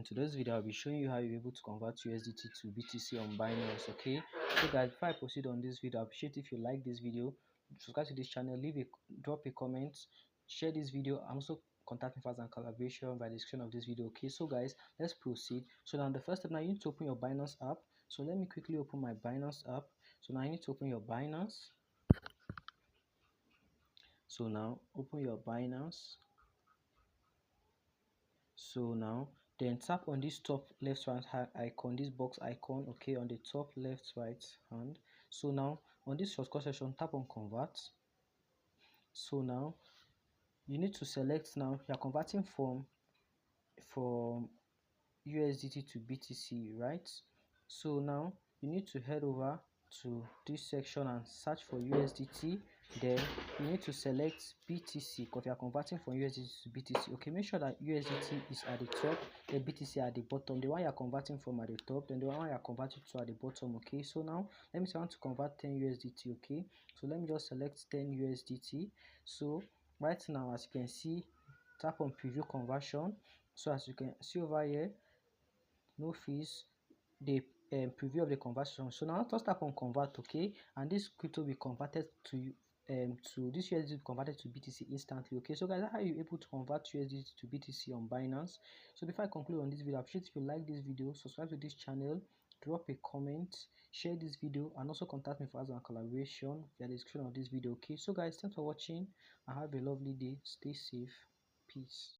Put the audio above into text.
In today's video I'll be showing you how you're able to convert USDT to BTC on Binance. Okay, so guys, before I proceed on this video, I appreciate if you like this video, subscribe to this channel, drop a comment, share this video, and also contact me for some collaboration by the description of this video. Okay, so guys, let's proceed. So now the first step, now you need to open your Binance app. So let me quickly open my Binance app. So now you need to open your Binance. So now open your Binance. So now then tap on this top left right hand icon, this box icon, okay, on the top left right hand. So now on this shortcut section, tap on convert. So now you need to select, now you are converting from USDT to BTC, right? So now you need to head over to this section and search for USDT. Then you need to select BTC because you are converting from USDT to BTC. Okay, make sure that USDT is at the top, the BTC at the bottom. The one you are converting from at the top, then the one you are converting to at the bottom. Okay, so now let me say I want to convert 10 USDT. Okay, so let me just select 10 USDT. So right now, as you can see, tap on preview conversion. So as you can see over here, no fees, the preview of the conversion. So now just tap on convert, okay, and this crypto will be converted to this USDT will be converted to BTC instantly. Okay, so guys, how are you able to convert USDT to BTC on Binance? So before I conclude on this video, I appreciate if you like this video, subscribe to this channel, drop a comment, share this video, and also contact me for other collaboration via the description of this video. Okay, so guys, thanks for watching and have a lovely day. Stay safe. Peace.